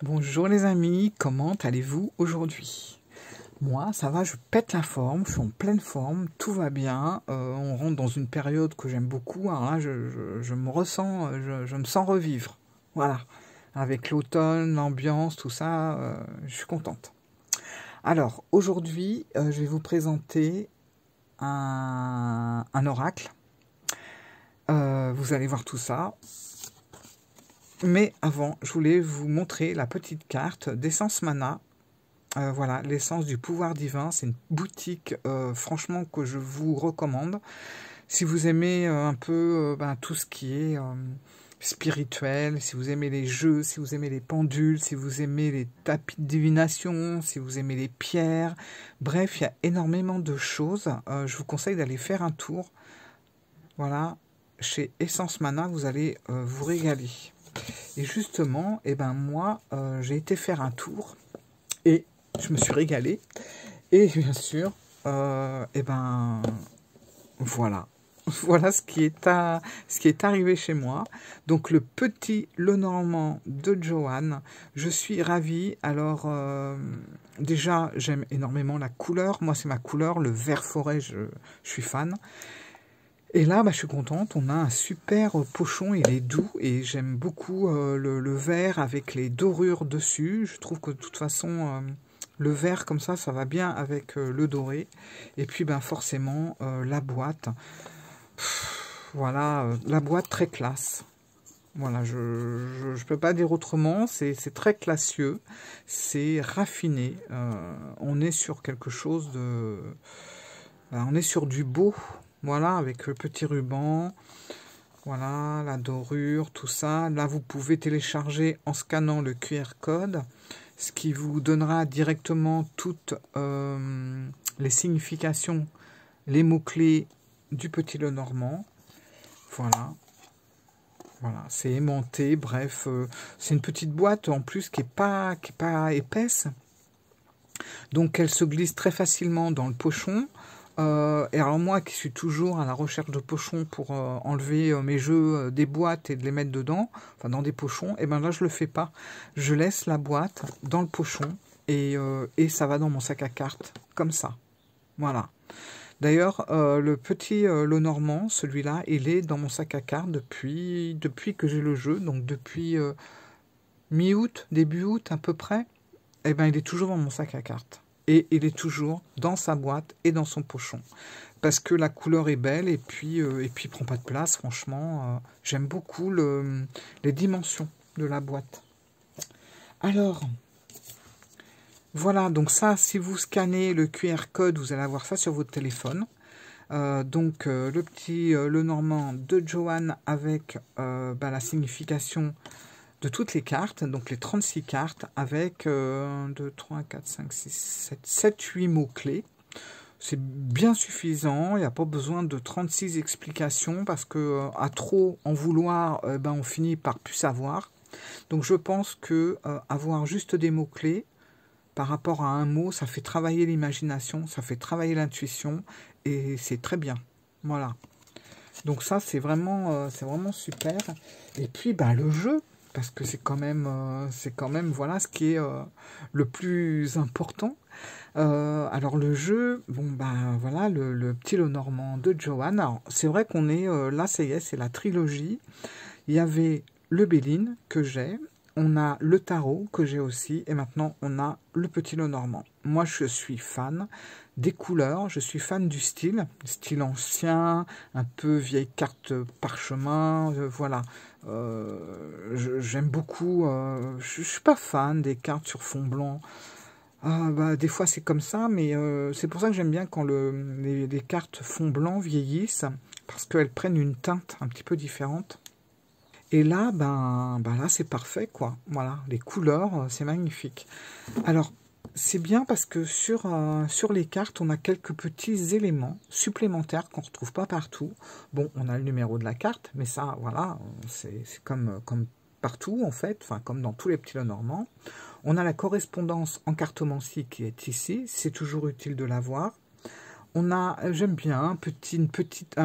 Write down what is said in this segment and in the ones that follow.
Bonjour les amis, comment allez-vous aujourd'hui? Moi, ça va, je pète la forme, je suis en pleine forme, tout va bien. On rentre dans une période que j'aime beaucoup. Alors là, je me ressens, je me sens revivre. Voilà, avec l'automne, l'ambiance, tout ça, je suis contente. Alors, aujourd'hui, je vais vous présenter un oracle. Vous allez voir tout ça. Mais avant, je voulais vous montrer la petite carte d'Essence Mana. Voilà, l'essence du pouvoir divin, c'est une boutique franchement que je vous recommande. Si vous aimez un peu tout ce qui est spirituel, si vous aimez les jeux, si vous aimez les pendules, si vous aimez les tapis de divination, si vous aimez les pierres, bref, il y a énormément de choses. Je vous conseille d'aller faire un tour. Voilà, chez Essence Mana, vous allez vous régaler. Et justement, moi, j'ai été faire un tour et je me suis régalée. Et bien sûr, voilà. Voilà ce qui est arrivé chez moi. Donc, le petit Lenormand de Joanne. Je suis ravie. Alors, déjà, j'aime énormément la couleur. Moi, c'est ma couleur, le vert forêt, je suis fan. Et là, je suis contente, on a un super pochon, il est doux et j'aime beaucoup le vert avec les dorures dessus. Je trouve que de toute façon, le vert comme ça va bien avec le doré. Et puis forcément, la boîte, voilà, la boîte très classe. Voilà, je peux pas dire autrement, c'est très classieux, c'est raffiné. On est sur quelque chose de... on est sur du beau. Voilà, avec le petit ruban, voilà, la dorure, tout ça. Là, vous pouvez télécharger en scannant le QR code, ce qui vous donnera directement toutes les significations, les mots-clés du petit Lenormand. Voilà. Voilà, c'est aimanté, bref, c'est une petite boîte en plus qui est pas épaisse. Donc, elle se glisse très facilement dans le pochon. Et alors moi qui suis toujours à la recherche de pochons pour enlever mes jeux des boîtes et de les mettre dedans, enfin dans des pochons, et là je le fais pas. Je laisse la boîte dans le pochon et ça va dans mon sac à cartes, comme ça. Voilà. D'ailleurs, le petit Lenormand, celui-là, il est dans mon sac à cartes depuis que j'ai le jeu, donc depuis mi-août, début août à peu près. Et il est toujours dans mon sac à cartes. Et il est toujours dans sa boîte et dans son pochon. Parce que la couleur est belle et puis il prend pas de place, franchement. J'aime beaucoup les dimensions de la boîte. Alors, voilà, donc ça, si vous scannez le QR code, vous allez avoir ça sur votre téléphone. Le petit Lenormand de Joanne avec la signification de toutes les cartes, donc les 36 cartes, avec 1, 2, 3, 4, 5, 6, 7, 8 mots-clés. C'est bien suffisant, il n'y a pas besoin de 36 explications, parce que à trop en vouloir, on finit par plus savoir. Donc je pense que avoir juste des mots-clés, par rapport à un mot, ça fait travailler l'imagination, ça fait travailler l'intuition, et c'est très bien. Voilà. Donc ça, c'est vraiment super. Et puis, le jeu, parce que c'est quand même voilà ce qui est le plus important. Alors le jeu, voilà, le petit Lenormand de Joanne. Alors c'est vrai qu'on est là, ça y est, c'est la trilogie. Il y avait le Béline que j'ai, on a le tarot que j'ai aussi, et maintenant on a le petit Lenormand. Moi je suis fan des couleurs, je suis fan du style ancien, un peu vieille carte parchemin, voilà. J'aime beaucoup, je suis pas fan des cartes sur fond blanc. Des fois c'est comme ça, mais c'est pour ça que j'aime bien quand les cartes fond blanc vieillissent, parce qu'elles prennent une teinte un petit peu différente. Et là, là c'est parfait, quoi. Voilà, les couleurs, c'est magnifique. Alors, c'est bien parce que sur les cartes, on a quelques petits éléments supplémentaires qu'on ne retrouve pas partout. Bon, on a le numéro de la carte, mais ça, voilà, c'est comme partout, en fait, enfin, comme dans tous les petits Lenormand. On a la correspondance en cartomancie qui est ici, c'est toujours utile de l'avoir. On a, j'aime bien, une petite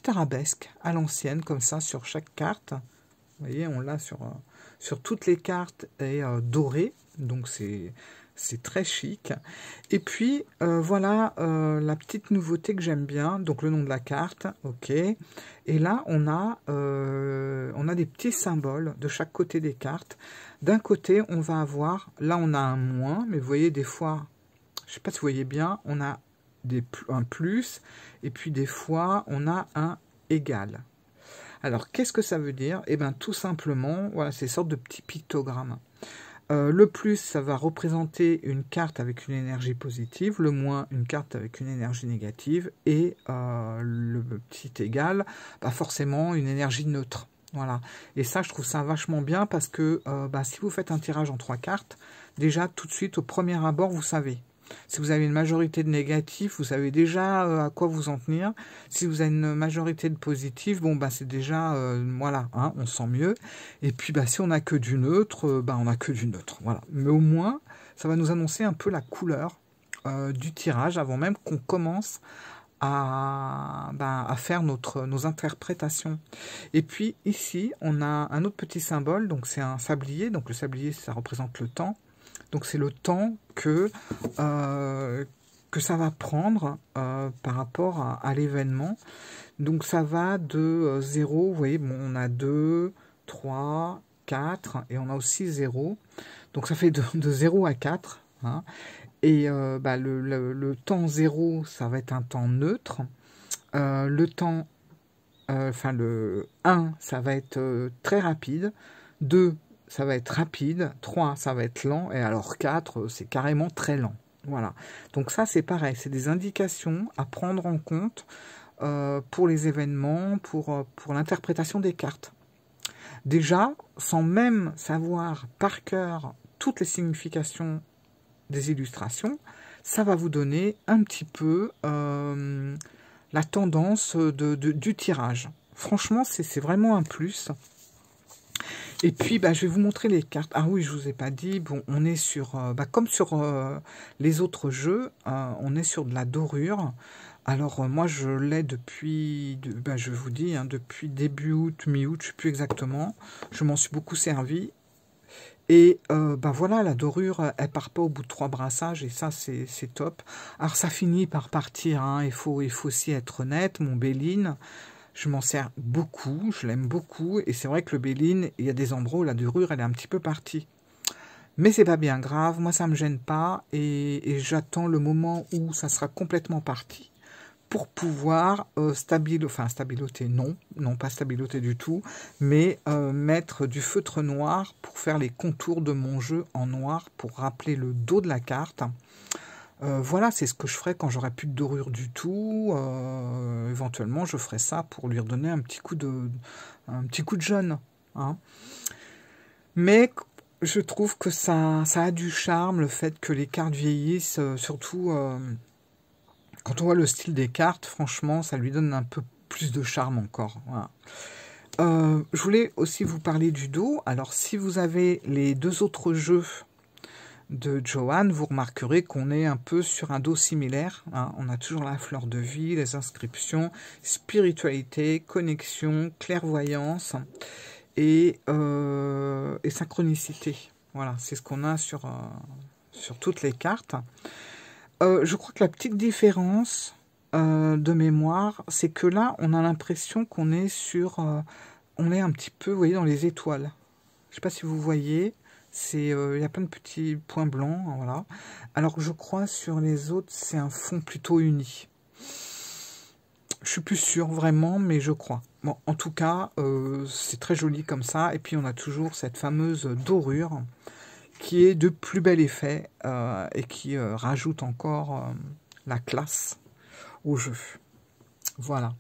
arabesque à l'ancienne, comme ça, sur chaque carte. Vous voyez, on l'a sur toutes les cartes et doré, donc c'est très chic. Et puis, voilà la petite nouveauté que j'aime bien, donc le nom de la carte, ok. Et là, on a des petits symboles de chaque côté des cartes. D'un côté, on va avoir, là on a un moins, mais vous voyez des fois, je ne sais pas si vous voyez bien, on a un plus, et puis des fois, on a un égal. Alors, qu'est-ce que ça veut dire? Eh bien, tout simplement, voilà, c'est une sorte de petit pictogramme. Le plus, ça va représenter une carte avec une énergie positive, le moins, une carte avec une énergie négative, et le petit égal, bah forcément une énergie neutre. Voilà. Et ça, je trouve ça vachement bien parce que si vous faites un tirage en 3 cartes, déjà, tout de suite, au premier abord, vous savez. Si vous avez une majorité de négatifs, vous savez déjà à quoi vous en tenir. Si vous avez une majorité de positifs, bon, bah, c'est déjà, voilà, hein, on sent mieux. Et puis, bah, si on n'a que du neutre, on n'a que du neutre. Voilà. Mais au moins, ça va nous annoncer un peu la couleur du tirage avant même qu'on commence à faire nos interprétations. Et puis, ici, on a un autre petit symbole. Donc, c'est un sablier. Donc, le sablier, ça représente le temps. Donc c'est le temps que ça va prendre par rapport à l'événement. Donc ça va de 0, vous voyez, bon, on a 2, 3, 4 et on a aussi 0. Donc ça fait de 0 à 4. Hein. Et le temps 0, ça va être un temps neutre. Le temps, le 1, ça va être très rapide. 2, ça va être rapide, 3, ça va être lent, et alors 4, c'est carrément très lent. Voilà. Donc ça, c'est pareil, c'est des indications à prendre en compte pour les événements, pour l'interprétation des cartes. Déjà, sans même savoir par cœur toutes les significations des illustrations, ça va vous donner un petit peu la tendance du tirage. Franchement, c'est vraiment un plus. Et puis, je vais vous montrer les cartes. Ah oui, je vous ai pas dit. Bon, on est sur, comme sur les autres jeux, on est sur de la dorure. Alors, moi, je l'ai depuis, je vous dis, hein, depuis début août, mi-août, je ne sais plus exactement. Je m'en suis beaucoup servi. Et voilà, la dorure, elle part pas au bout de 3 brassages, et ça, c'est top. Alors, ça finit par partir, hein, il faut aussi être honnête. Mon Béline, je m'en sers beaucoup, je l'aime beaucoup, et c'est vrai que le Béline, il y a des endroits où la dorure, elle est un petit peu partie. Mais c'est pas bien grave, moi ça me gêne pas, et j'attends le moment où ça sera complètement parti, pour pouvoir stabiloter, non pas stabiloter du tout, mais mettre du feutre noir pour faire les contours de mon jeu en noir, pour rappeler le dos de la carte. Voilà, c'est ce que je ferai quand j'aurai plus de dorure du tout. Éventuellement, je ferai ça pour lui redonner un petit coup de jaune. Hein. Mais je trouve que ça a du charme, le fait que les cartes vieillissent, surtout quand on voit le style des cartes, franchement, ça lui donne un peu plus de charme encore. Voilà. Je voulais aussi vous parler du dos. Alors, si vous avez les 2 autres jeux de Johan, vous remarquerez qu'on est un peu sur un dos similaire. Hein. On a toujours la fleur de vie, les inscriptions, spiritualité, connexion, clairvoyance et synchronicité. Voilà, c'est ce qu'on a sur toutes les cartes. Je crois que la petite différence de mémoire, c'est que là, on a l'impression qu'on est sur... on est un petit peu, vous voyez, dans les étoiles. Je ne sais pas si vous voyez... Il y a plein de petits points blancs, voilà. Alors que je crois sur les autres, c'est un fond plutôt uni. Je suis plus sûr vraiment, mais je crois. Bon, en tout cas, c'est très joli comme ça. Et puis on a toujours cette fameuse dorure qui est de plus bel effet et qui rajoute encore la classe au jeu. Voilà.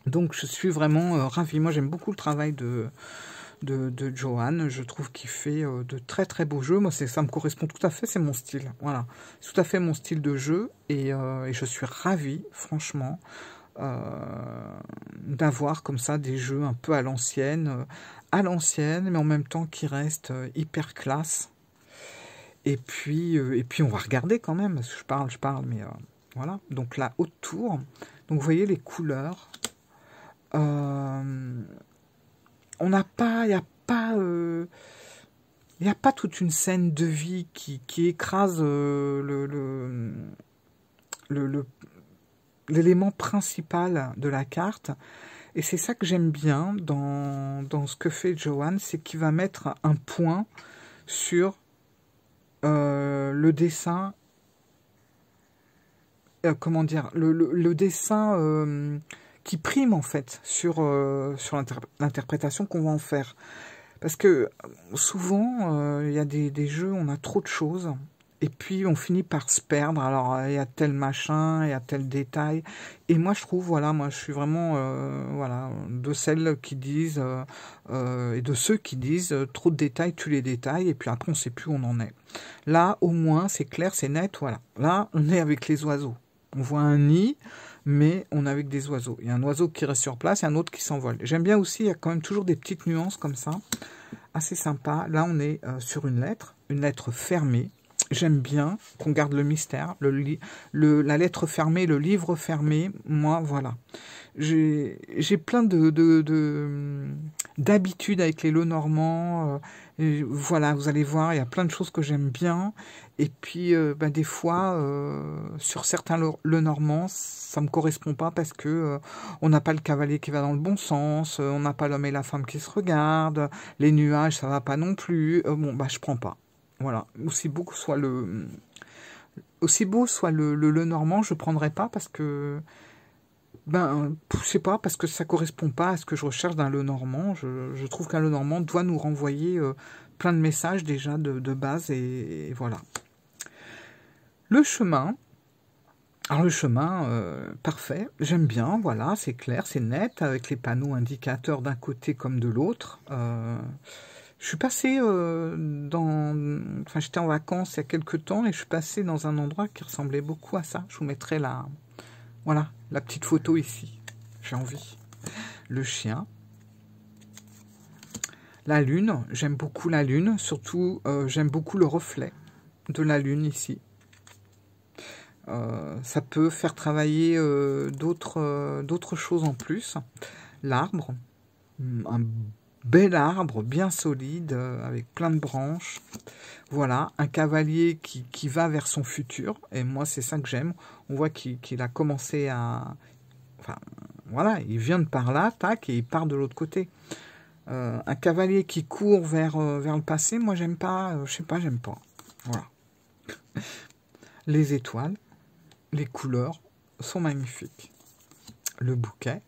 Donc je suis vraiment ravie. Moi j'aime beaucoup le travail de Johan, je trouve qu'il fait de très très beaux jeux. Moi, ça me correspond tout à fait, c'est mon style. Voilà, c'est tout à fait mon style de jeu et je suis ravie, franchement, d'avoir comme ça des jeux un peu à l'ancienne, mais en même temps qui restent hyper classe. Et puis on va regarder quand même, parce que je parle, mais voilà. Donc la haute tour, donc vous voyez les couleurs. on n'a pas, il n'y a pas... il n'y a pas toute une scène de vie qui écrase l'élément principal de la carte. Et c'est ça que j'aime bien dans ce que fait Johan, c'est qu'il va mettre un point sur le dessin, comment dire, le dessin qui prime en fait sur l'interprétation qu'on va en faire. Parce que souvent, il y a des jeux, on a trop de choses, et puis on finit par se perdre. Alors, il y a tel machin, il y a tel détail. Et moi, je trouve, voilà, moi, je suis vraiment, voilà, de celles qui disent, et de ceux qui disent, trop de détails, tue les détails, et puis après, on ne sait plus où on en est. Là, au moins, c'est clair, c'est net, voilà. Là, on est avec les oiseaux. On voit un nid, mais on est avec des oiseaux. Il y a un oiseau qui reste sur place et un autre qui s'envole. J'aime bien aussi, il y a quand même toujours des petites nuances comme ça, assez sympa. Là, on est sur une lettre fermée. J'aime bien qu'on garde le mystère, la lettre fermée, le livre fermé. Moi, voilà. J'ai plein d'habitudes avec les Lenormand. Voilà, vous allez voir, il y a plein de choses que j'aime bien. Et puis, des fois, sur certains Lenormand, ça me correspond pas parce que on n'a pas le cavalier qui va dans le bon sens, on n'a pas l'homme et la femme qui se regardent, les nuages, ça va pas non plus. Bon, je prends pas. Voilà, aussi beau soit le Lenormand, je prendrai pas parce que je sais pas, parce que ça correspond pas à ce que je recherche d'un Lenormand. Je trouve qu'un Lenormand doit nous renvoyer plein de messages déjà de base et voilà. Le chemin. Alors le chemin, parfait, j'aime bien, voilà, c'est clair, c'est net, avec les panneaux indicateurs d'un côté comme de l'autre. Je suis passé j'étais en vacances il y a quelques temps et je suis passé dans un endroit qui ressemblait beaucoup à ça. Je vous mettrai voilà, la petite photo ici. J'ai envie. Le chien. La lune, j'aime beaucoup la lune. Surtout, j'aime beaucoup le reflet de la lune ici. Ça peut faire travailler d'autres choses en plus. L'arbre, un bel arbre bien solide avec plein de branches. Voilà, un cavalier qui va vers son futur. Et moi, c'est ça que j'aime. On voit qu'il a commencé à... Enfin, voilà, il vient de par là, tac, et il part de l'autre côté. Un cavalier qui court vers le passé, moi, j'aime pas. Je sais pas, j'aime pas. Voilà. Les étoiles, les couleurs sont magnifiques. Le bouquet.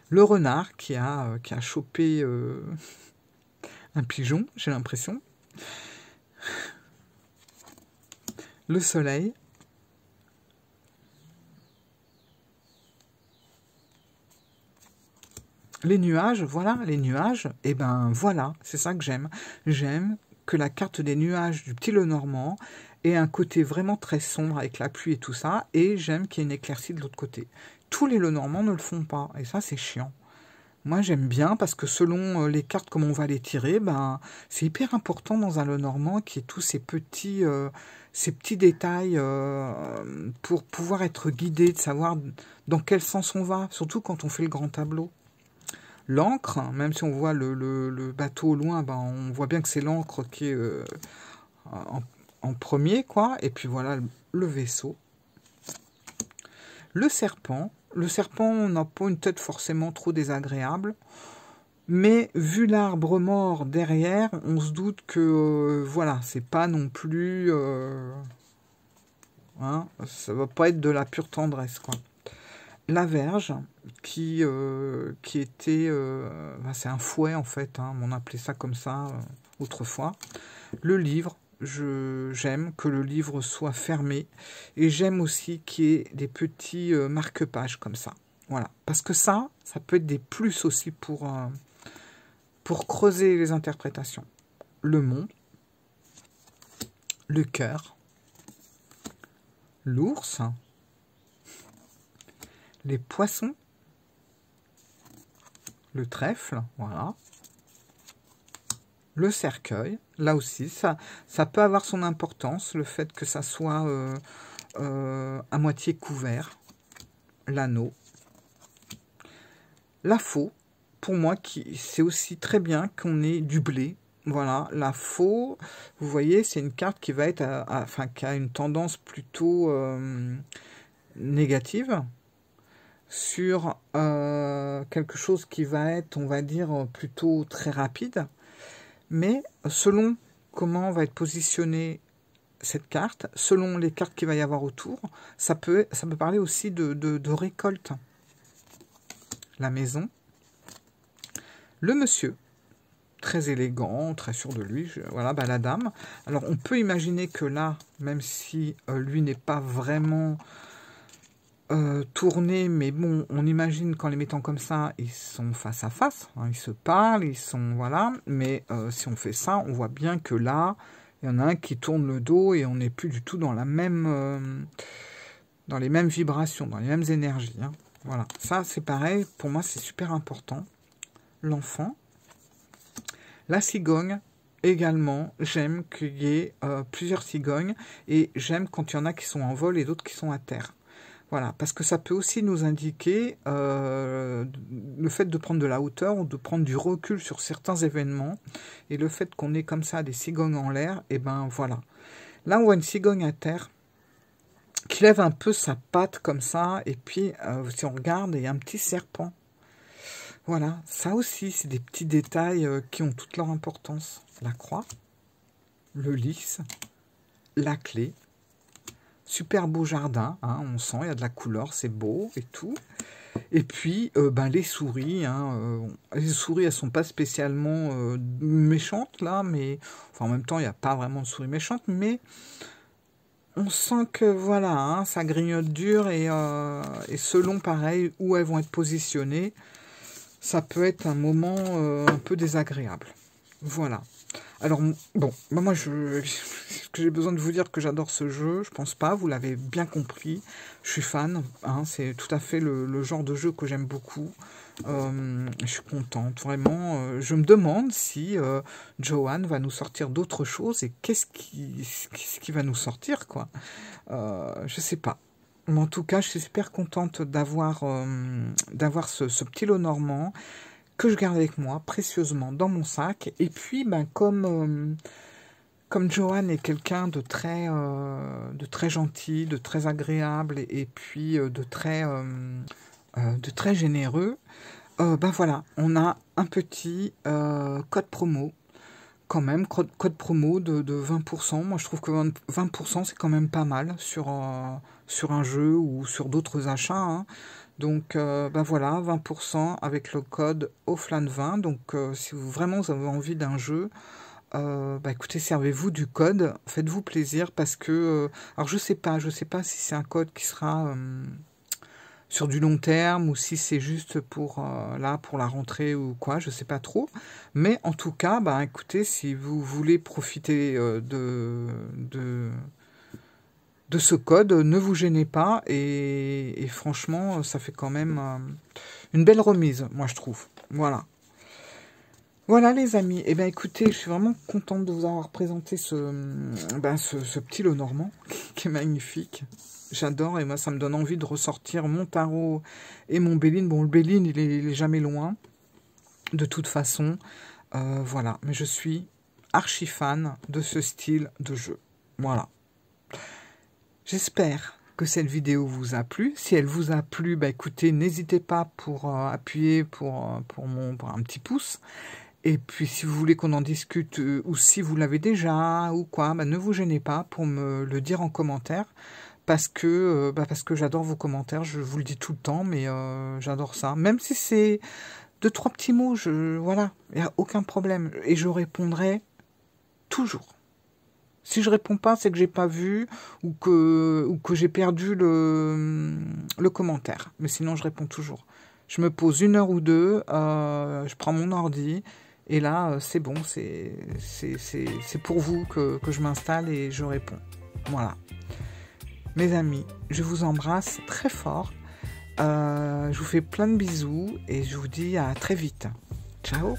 Le renard qui a chopé un pigeon, j'ai l'impression. Le soleil. Les nuages, voilà, les nuages, et ben voilà, c'est ça que j'aime. J'aime que la carte des nuages du petit Lenormand ait un côté vraiment très sombre avec la pluie et tout ça, et j'aime qu'il y ait une éclaircie de l'autre côté. Tous les Lenormand ne le font pas, et ça c'est chiant. Moi j'aime bien parce que selon les cartes, comment on va les tirer, c'est hyper important dans un Lenormand qu'il y ait tous ces petits détails pour pouvoir être guidé, de savoir dans quel sens on va, surtout quand on fait le grand tableau. L'encre, même si on voit le bateau au loin, on voit bien que c'est l'encre qui est en premier, quoi. Et puis voilà le vaisseau. Le serpent. Le serpent n'a pas une tête forcément trop désagréable. Mais vu l'arbre mort derrière, on se doute que, voilà, c'est pas non plus... ça va pas être de la pure tendresse, quoi. La verge, qui était... c'est un fouet, en fait, on appelait ça comme ça autrefois. Le livre, j'aime que le livre soit fermé. Et j'aime aussi qu'il y ait des petits marque-pages comme ça. Voilà. Parce que ça peut être des plus aussi pour creuser les interprétations. Le mont, le cœur, l'ours, les poissons, le trèfle, voilà. Le cercueil, là aussi, ça peut avoir son importance, le fait que ça soit à moitié couvert. L'anneau. La faux, pour moi, c'est aussi très bien qu'on ait du blé. Voilà, la faux, vous voyez, c'est une carte qui va être, enfin, qui a une tendance plutôt négative sur quelque chose qui va être, on va dire, plutôt très rapide. Mais selon comment va être positionnée cette carte, selon les cartes qu'il va y avoir autour, ça peut parler aussi de récolte. La maison. Le monsieur, très élégant, très sûr de lui, voilà, bah, la dame. Alors on peut imaginer que là, même si lui n'est pas vraiment tourné, mais bon, on imagine qu'en les mettant comme ça, ils sont face à face, hein, ils se parlent, ils sont, voilà, mais si on fait ça, on voit bien que là, il y en a un qui tourne le dos et on n'est plus du tout dans la même, dans les mêmes vibrations, dans les mêmes énergies, hein. Voilà, ça c'est pareil, pour moi c'est super important. L'enfant, la cigogne également, j'aime qu'il y ait plusieurs cigognes et j'aime quand il y en a qui sont en vol et d'autres qui sont à terre. Voilà, parce que ça peut aussi nous indiquer le fait de prendre de la hauteur ou de prendre du recul sur certains événements et le fait qu'on ait comme ça des cigognes en l'air, et ben voilà. Là on voit une cigogne à terre qui lève un peu sa patte comme ça et puis si on regarde, il y a un petit serpent. Voilà, ça aussi, c'est des petits détails qui ont toute leur importance. La croix, le lys, la clé, super beau jardin, hein, on sent, il y a de la couleur, c'est beau et tout. Et puis, ben, les souris, hein, les souris, elles sont pas spécialement méchantes, là, mais enfin, en même temps, il n'y a pas vraiment de souris méchantes, mais on sent que, voilà, hein, ça grignote dur et selon, pareil, où elles vont être positionnées, ça peut être un moment un peu désagréable. Voilà. Alors, bon, moi, j'ai besoin de vous dire que j'adore ce jeu. Je pense pas, vous l'avez bien compris. Je suis fan. Hein, c'est tout à fait le genre de jeu que j'aime beaucoup. Je suis contente, vraiment. Je me demande si Joanne va nous sortir d'autres choses et qu'est-ce qui va nous sortir, quoi. Je sais pas. Mais en tout cas, je suis super contente d'avoir ce petit lot normand que je garde avec moi précieusement dans mon sac. Et puis, ben, comme Joanne est quelqu'un de très gentil, de très agréable et puis de très généreux, ben voilà, on a un petit code promo. Quand même, code promo de 20%. Moi, je trouve que 20%, c'est quand même pas mal sur un jeu ou sur d'autres achats, hein. Donc, ben voilà, 20% avec le code OFFLAN20. Donc, si vraiment vous avez envie d'un jeu, ben écoutez, servez-vous du code. Faites-vous plaisir parce que... alors, je sais pas si c'est un code qui sera... sur du long terme ou si c'est juste pour la rentrée ou quoi, je sais pas trop. Mais en tout cas, bah, écoutez, si vous voulez profiter de ce code, ne vous gênez pas et franchement, ça fait quand même une belle remise, moi je trouve. Voilà. Voilà les amis, et ben écoutez, je suis vraiment contente de vous avoir présenté ce petit lot normand qui est magnifique. J'adore et moi ça me donne envie de ressortir mon tarot et mon Béline. Bon, le Béline il est jamais loin de toute façon. Voilà, mais je suis archi fan de ce style de jeu. Voilà. J'espère que cette vidéo vous a plu. Si elle vous a plu, bah écoutez, n'hésitez pas pour appuyer pour un petit pouce. Et puis si vous voulez qu'on en discute ou si vous l'avez déjà ou quoi, bah, ne vous gênez pas pour me le dire en commentaire. Parce que j'adore vos commentaires, je vous le dis tout le temps, mais j'adore ça. Même si c'est 2-3 petits mots, voilà, il n'y a aucun problème. Et je répondrai toujours. Si je réponds pas, c'est que j'ai pas vu ou que j'ai perdu le commentaire. Mais sinon, je réponds toujours. Je me pose 1 heure ou 2, je prends mon ordi, et là, c'est bon, c'est pour vous que je m'installe et je réponds. Voilà. Mes amis, je vous embrasse très fort. Je vous fais plein de bisous et je vous dis à très vite. Ciao!